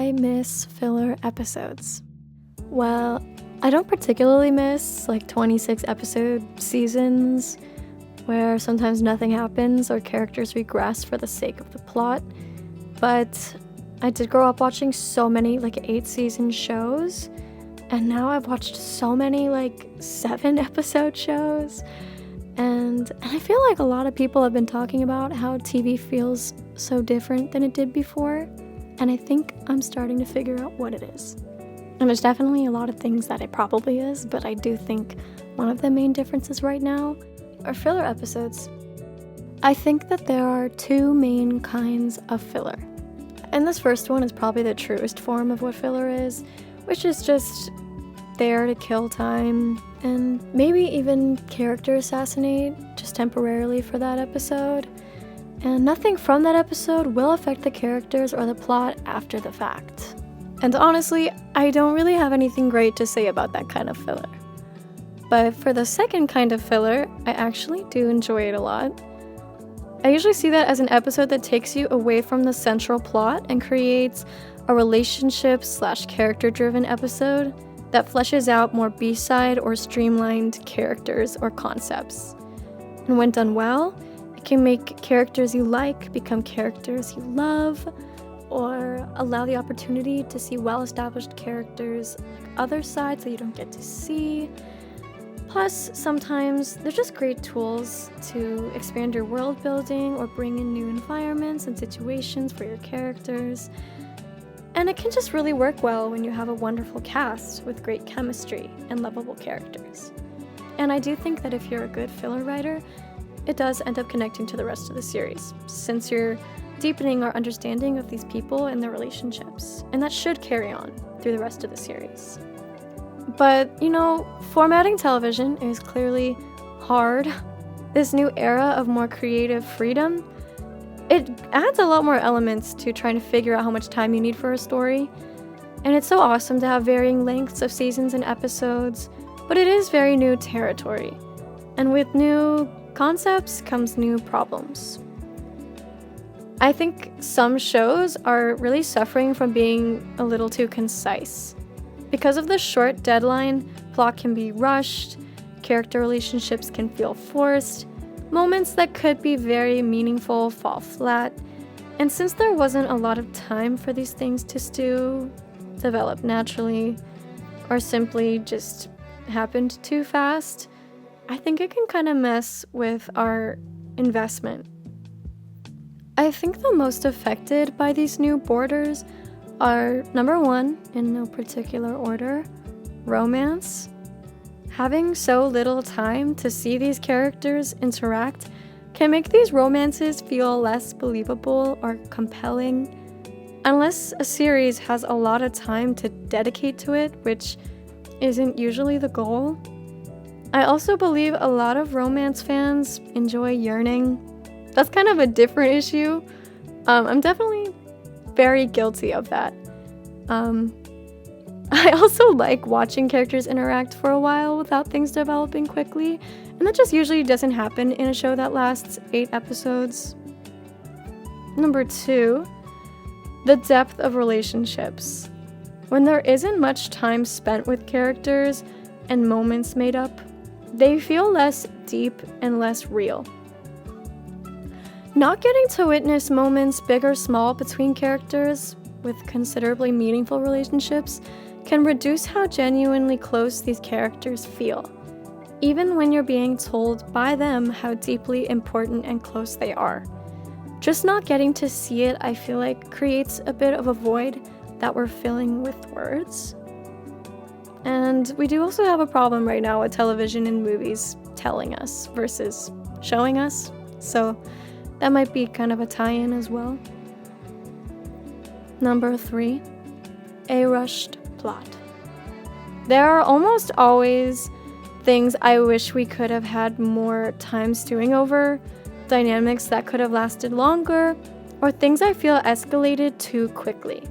I miss filler episodes. Well, I don't particularly miss 26 episode seasons where sometimes nothing happens or characters regress for the sake of the plot, but I did grow up watching so many 8-season shows, and now I've watched so many 7-episode shows, and I feel like a lot of people have been talking about how TV feels so different than it did before, and I think I'm starting to figure out what it is. And there's definitely a lot of things that it probably is, but I do think one of the main differences right now are filler episodes. I think that there are two main kinds of filler. And this first one is probably the truest form of what filler is, which is just there to kill time and maybe even character assassinate just temporarily for that episode. And nothing from that episode will affect the characters or the plot after the fact. And honestly, I don't really have anything great to say about that kind of filler. But for the second kind of filler, I actually do enjoy it a lot. I usually see that as an episode that takes you away from the central plot and creates a relationship/character-driven episode that fleshes out more B-side or streamlined characters or concepts. And when done well, it can make characters you like become characters you love, or allow the opportunity to see well-established characters other sides that you don't get to see. Plus, sometimes they're just great tools to expand your world building or bring in new environments and situations for your characters. And it can just really work well when you have a wonderful cast with great chemistry and lovable characters. And I do think that if you're a good filler writer, it does end up connecting to the rest of the series, since you're deepening our understanding of these people and their relationships, and that should carry on through the rest of the series. But, formatting television is clearly hard. This new era of more creative freedom, it adds a lot more elements to trying to figure out how much time you need for a story. And it's so awesome to have varying lengths of seasons and episodes, but it is very new territory. And with new concepts comes new problems. I think some shows are really suffering from being a little too concise. Because of the short deadline, plot can be rushed, character relationships can feel forced, moments that could be very meaningful fall flat, and since there wasn't a lot of time for these things to stew, develop naturally, or simply just happened too fast, I think it can kind of mess with our investment. I think the most affected by these new borders are, number one, in no particular order, romance. Having so little time to see these characters interact can make these romances feel less believable or compelling, unless a series has a lot of time to dedicate to it, which isn't usually the goal. I also believe a lot of romance fans enjoy yearning. That's kind of a different issue. I'm definitely very guilty of that. I also like watching characters interact for a while without things developing quickly, and that just usually doesn't happen in a show that lasts 8 episodes. Number 2, the depth of relationships. When there isn't much time spent with characters and moments made up, they feel less deep and less real. Not getting to witness moments, big or small, between characters with considerably meaningful relationships can reduce how genuinely close these characters feel, even when you're being told by them how deeply important and close they are. Just not getting to see it, I feel like, creates a bit of a void that we're filling with words. And we do also have a problem right now with television and movies telling us versus showing us, so that might be kind of a tie-in as well. Number 3, a rushed plot. There are almost always things I wish we could have had more time stewing over, dynamics that could have lasted longer, or things I feel escalated too quickly.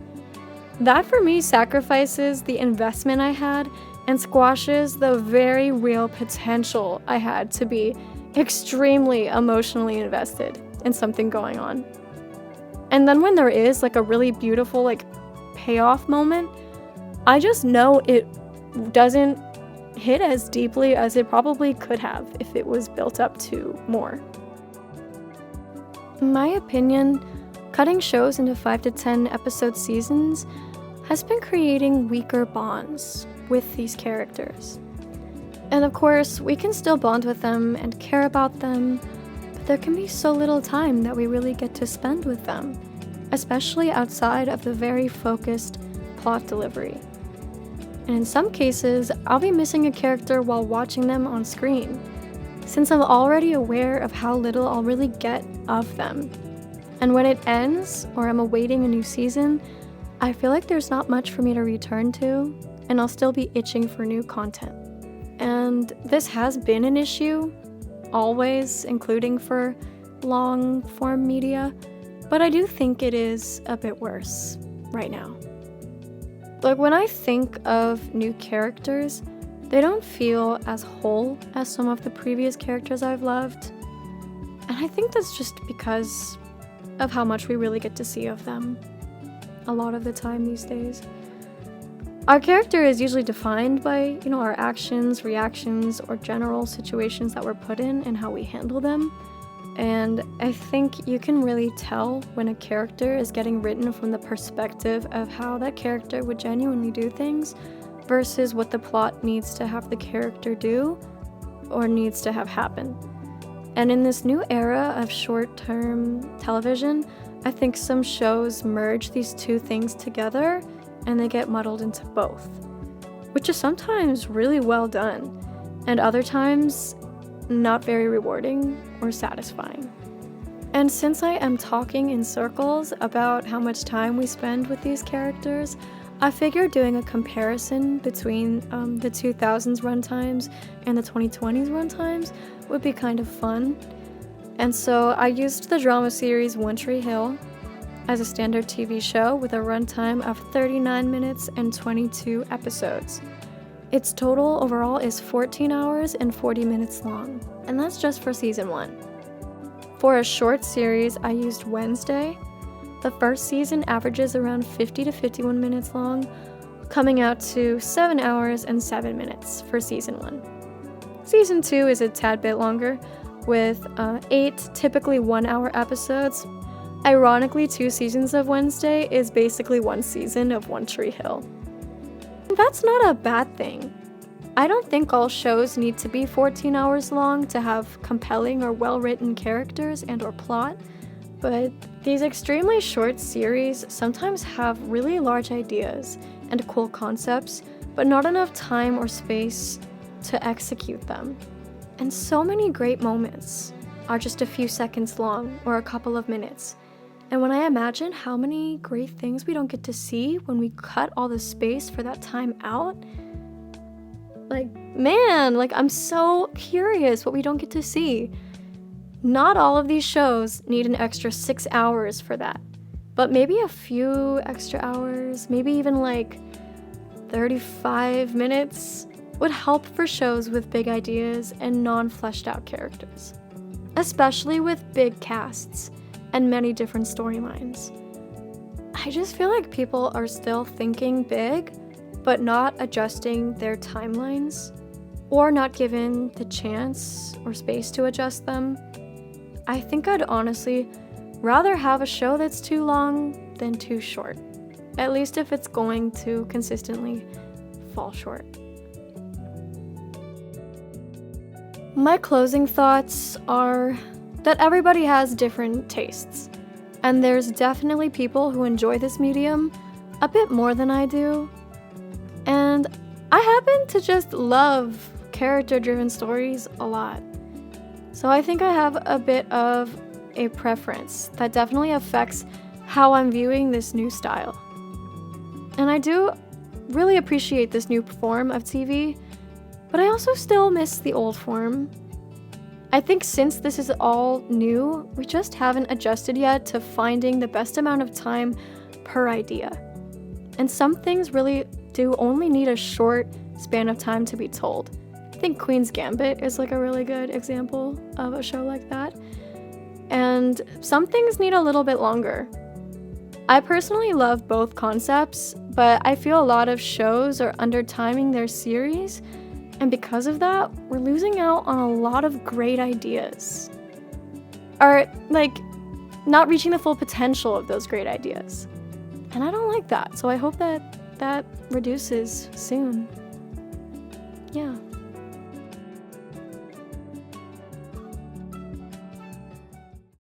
That for me sacrifices the investment I had and squashes the very real potential I had to be extremely emotionally invested in something going on. And then when there is a really beautiful payoff moment, I just know it doesn't hit as deeply as it probably could have if it was built up to more. In my opinion, cutting shows into 5 to 10 episode seasons has been creating weaker bonds with these characters. And of course, we can still bond with them and care about them, but there can be so little time that we really get to spend with them, especially outside of the very focused plot delivery. And in some cases, I'll be missing a character while watching them on screen, since I'm already aware of how little I'll really get of them. And when it ends, or I'm awaiting a new season, I feel like there's not much for me to return to, and I'll still be itching for new content. And this has been an issue, always, including for long-form media, but I do think it is a bit worse right now. Like, when I think of new characters, they don't feel as whole as some of the previous characters I've loved. And I think that's just because of how much we really get to see of them a lot of the time these days. Our character is usually defined by, our actions, reactions, or general situations that we're put in and how we handle them. And I think you can really tell when a character is getting written from the perspective of how that character would genuinely do things versus what the plot needs to have the character do or needs to have happen. And in this new era of short-term television, I think some shows merge these two things together and they get muddled into both, which is sometimes really well done, and other times not very rewarding or satisfying. And since I am talking in circles about how much time we spend with these characters, I figured doing a comparison between the 2000s runtimes and the 2020s runtimes would be kind of fun. And so I used the drama series One Tree Hill as a standard TV show with a runtime of 39 minutes and 22 episodes. Its total overall is 14 hours and 40 minutes long, and that's just for season 1. For a short series, I used Wednesday. The first season averages around 50 to 51 minutes long, coming out to 7 hours and 7 minutes for season 1. Season 2 is a tad bit longer, with 8 typically 1-hour episodes. Ironically, 2 seasons of Wednesday is basically 1 season of One Tree Hill. That's not a bad thing. I don't think all shows need to be 14 hours long to have compelling or well-written characters and/or plot, but these extremely short series sometimes have really large ideas and cool concepts, but not enough time or space to execute them. And so many great moments are just a few seconds long or a couple of minutes. And when I imagine how many great things we don't get to see when we cut all the space for that time out, I'm so curious what we don't get to see. Not all of these shows need an extra 6 hours for that, but maybe a few extra hours, maybe even 35 minutes would help for shows with big ideas and non-fleshed out characters, especially with big casts and many different storylines. I just feel like people are still thinking big, but not adjusting their timelines, or not given the chance or space to adjust them. I think I'd honestly rather have a show that's too long than too short, at least if it's going to consistently fall short. My closing thoughts are that everybody has different tastes, and there's definitely people who enjoy this medium a bit more than I do. And I happen to just love character-driven stories a lot. So I think I have a bit of a preference that definitely affects how I'm viewing this new style. And I do really appreciate this new form of TV, but I also still miss the old form. I think since this is all new, we just haven't adjusted yet to finding the best amount of time per idea. And some things really do only need a short span of time to be told. I think Queen's Gambit is a really good example of a show like that. And some things need a little bit longer. I personally love both concepts, but I feel a lot of shows are under-timing their series, and because of that, we're losing out on a lot of great ideas. Or, like, not reaching the full potential of those great ideas. And I don't like that, so I hope that reduces soon. Yeah.